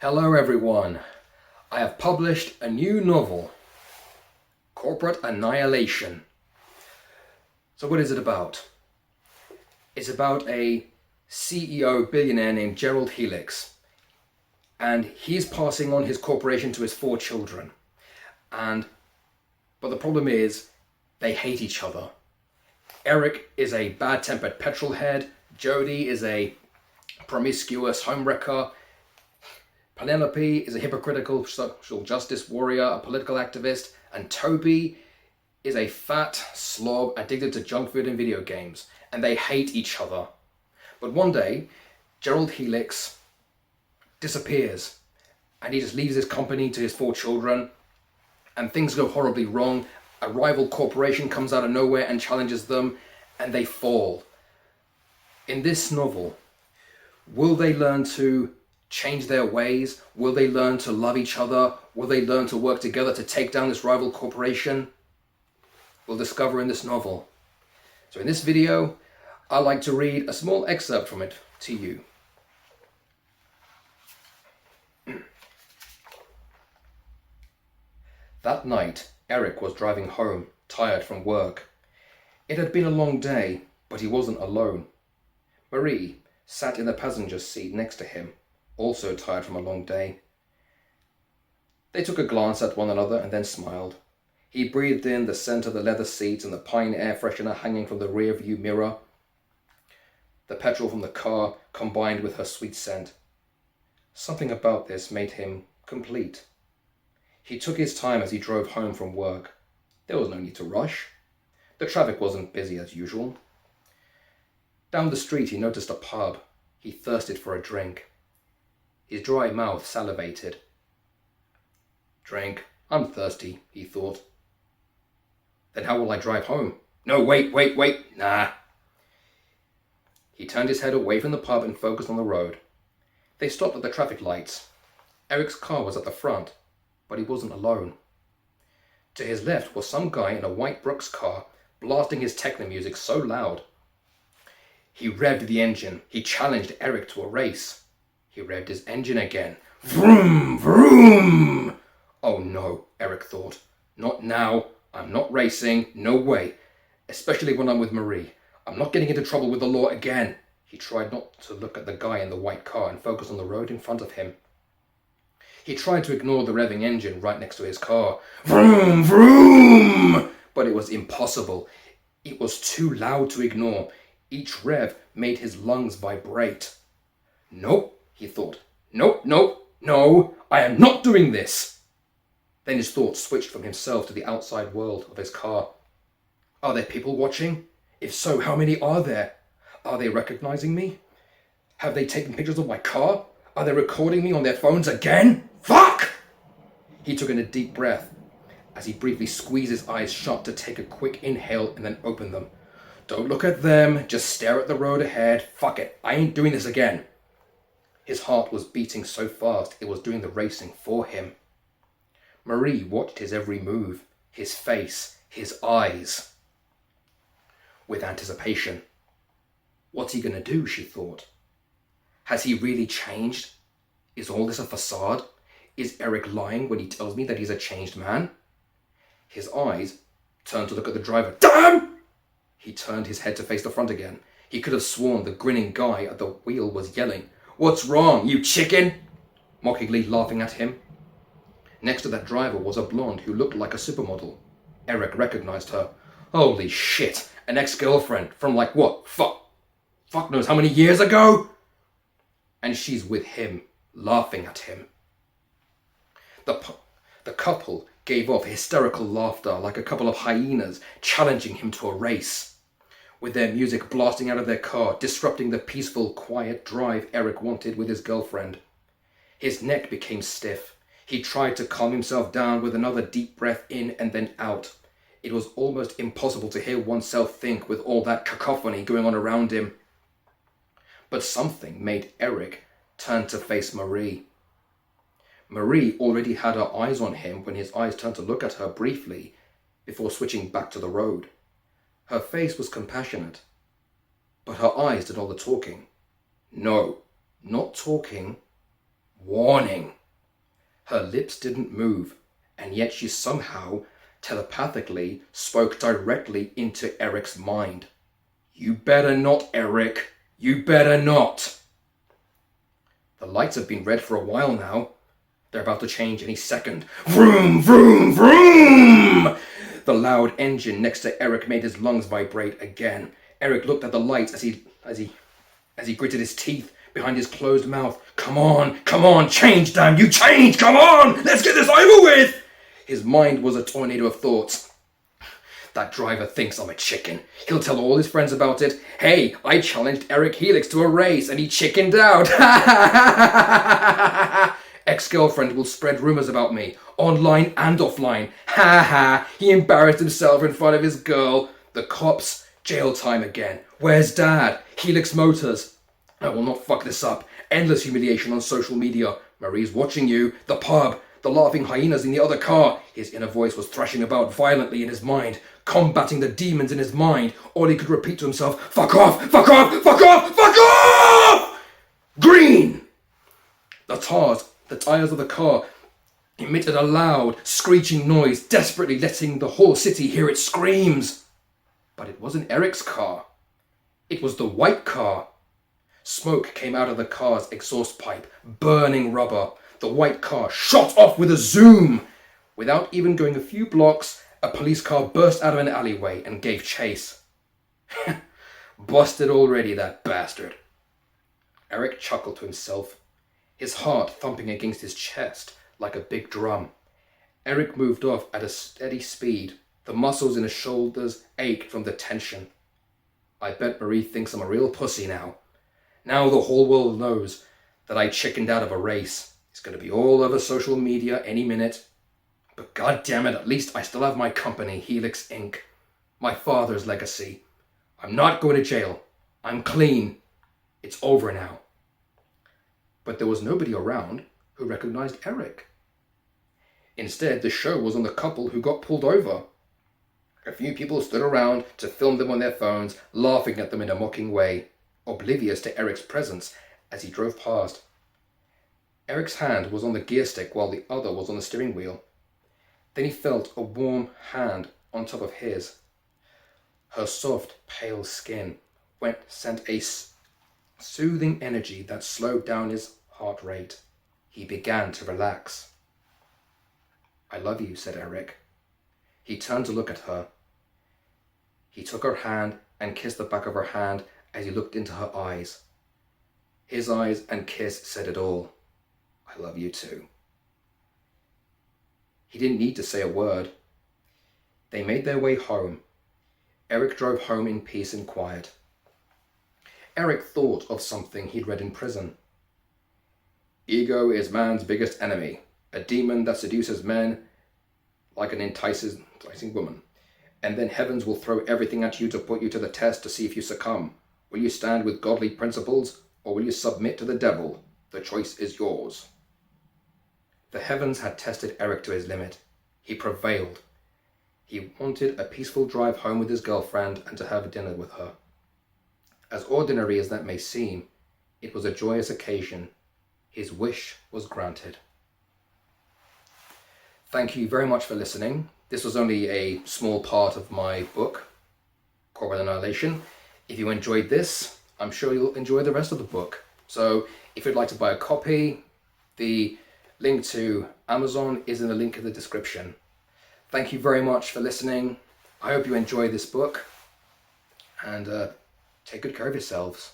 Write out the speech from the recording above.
Hello everyone. I have published a new novel, Corporate Annihilation. So what is it about? It's about a CEO billionaire named Gerald Helix, and he's passing on his corporation to his 4 children. But the problem is, they hate each other. Eric is a bad-tempered petrol head, Jody is a promiscuous homewrecker, Penelope is a hypocritical social justice warrior, a political activist, and Toby is a fat slob addicted to junk food and video games, and they hate each other. But one day, Gerald Helix disappears, and he just leaves his company to his 4 children, and things go horribly wrong. A rival corporation comes out of nowhere and challenges them, and they fall. In this novel, will they learn to change their ways? Will they learn to love each other? Will they learn to work together to take down this rival corporation? We'll discover in this novel. So in this video, I'd like to read a small excerpt from it to you. That night, Eric was driving home, tired from work. It had been a long day, but he wasn't alone. Marie sat in the passenger seat next to him, also tired from a long day. They took a glance at one another and then smiled. He breathed in the scent of the leather seats and the pine air freshener hanging from the rear view mirror. The petrol from the car combined with her sweet scent. Something about this made him complete. He took his time as he drove home from work. There was no need to rush. The traffic wasn't busy as usual. Down the street he noticed a pub. He thirsted for a drink. His dry mouth salivated. Drink. I'm thirsty, he thought. Then how will I drive home? No, wait. Nah. He turned his head away from the pub and focused on the road. They stopped at the traffic lights. Eric's car was at the front, but he wasn't alone. To his left was some guy in a white Brooks car, blasting his techno music so loud. He revved the engine. He challenged Eric to a race. He revved his engine again. Vroom, vroom! Oh no, Eric thought. Not now. I'm not racing. No way. Especially when I'm with Marie. I'm not getting into trouble with the law again. He tried not to look at the guy in the white car and focus on the road in front of him. He tried to ignore the revving engine right next to his car. Vroom, vroom! But it was impossible. It was too loud to ignore. Each rev made his lungs vibrate. Nope, he thought. No, I am not doing this. Then his thoughts switched from himself to the outside world of his car. Are there people watching? If so, how many are there? Are they recognizing me? Have they taken pictures of my car? Are they recording me on their phones again? Fuck! He took in a deep breath as he briefly squeezed his eyes shut to take a quick inhale and then open them. Don't look at them, just stare at the road ahead. Fuck it, I ain't doing this again. His heart was beating so fast it was doing the racing for him. Marie watched his every move, his face, his eyes, with anticipation. What's he gonna do, she thought. Has he really changed? Is all this a facade? Is Eric lying when he tells me that he's a changed man? His eyes turned to look at the driver. Damn! He turned his head to face the front again. He could have sworn the grinning guy at the wheel was yelling, "What's wrong, you chicken?" mockingly laughing at him. Next to that driver was a blonde who looked like a supermodel. Eric recognized her. Holy shit, an ex-girlfriend from like what? Fuck knows how many years ago? And she's with him, laughing at him. The couple gave off hysterical laughter like a couple of hyenas challenging him to a race. With their music blasting out of their car, disrupting the peaceful, quiet drive Eric wanted with his girlfriend. His neck became stiff. He tried to calm himself down with another deep breath in and then out. It was almost impossible to hear oneself think with all that cacophony going on around him. But something made Eric turn to face Marie. Marie already had her eyes on him when his eyes turned to look at her briefly before switching back to the road. Her face was compassionate, but her eyes did all the talking. No, not talking, Warning. Her lips didn't move, and yet she somehow, telepathically, spoke directly into Eric's mind. You better not, Eric. You better not. The lights have been red for a while now. They're about to change any second. Vroom, vroom, vroom! The loud engine next to Eric made his lungs vibrate again. Eric looked at the lights as he gritted his teeth behind his closed mouth. Come on, change, damn you, change, come on! Let's get this over with! His mind was a tornado of thoughts. That driver thinks I'm a chicken. He'll tell all his friends about it. Hey, I challenged Eric Helix to a race and he chickened out. Ex-girlfriend will spread rumors about me, online and offline. Ha ha, he embarrassed himself in front of his girl. The cops, jail time again. Where's Dad? Helix Motors. I will not fuck this up. Endless humiliation on social media. Marie's watching you. The pub. The laughing hyenas in the other car. His inner voice was thrashing about violently in his mind, combating the demons in his mind. All he could repeat to himself, fuck off, fuck off, fuck off, fuck off! Green! The tires of the car emitted a loud, screeching noise, desperately letting the whole city hear its screams. But it wasn't Eric's car. It was the white car. Smoke came out of the car's exhaust pipe, burning rubber. The white car shot off with a zoom. Without even going a few blocks, a police car burst out of an alleyway and gave chase. Busted already, that bastard. Eric chuckled to himself, his heart thumping against his chest like a big drum. Eric moved off at a steady speed. The muscles in his shoulders ached from the tension. I bet Marie thinks I'm a real pussy now. Now the whole world knows that I chickened out of a race. It's going to be all over social media any minute. But god damn it, at least I still have my company, Helix Inc. My father's legacy. I'm not going to jail. I'm clean. It's over now. But there was nobody around who recognized Eric. Instead, the show was on the couple who got pulled over. A few people stood around to film them on their phones, laughing at them in a mocking way, oblivious to Eric's presence as he drove past. Eric's hand was on the gear stick while the other was on the steering wheel. Then he felt a warm hand on top of his. Her soft, pale skin sent a soothing energy that slowed down his heart rate. He began to relax. I love you, said Eric. He turned to look at her. He took her hand and kissed the back of her hand as he looked into her eyes. His eyes and kiss said it all. I love you too. He didn't need to say a word. They made their way home. Eric drove home in peace and quiet. Eric thought of something he'd read in prison. Ego is man's biggest enemy, a demon that seduces men like an enticing woman. And then heavens will throw everything at you to put you to the test to see if you succumb. Will you stand with godly principles, or will you submit to the devil? The choice is yours. The heavens had tested Eric to his limit. He prevailed. He wanted a peaceful drive home with his girlfriend and to have dinner with her. As ordinary as that may seem, it was a joyous occasion. His wish was granted. Thank you very much for listening. This was only a small part of my book, Corporate Annihilation. If you enjoyed this, I'm sure you'll enjoy the rest of the book. So if you'd like to buy a copy, the link to Amazon is in the link in the description. Thank you very much for listening. I hope you enjoy this book, and take good care of yourselves.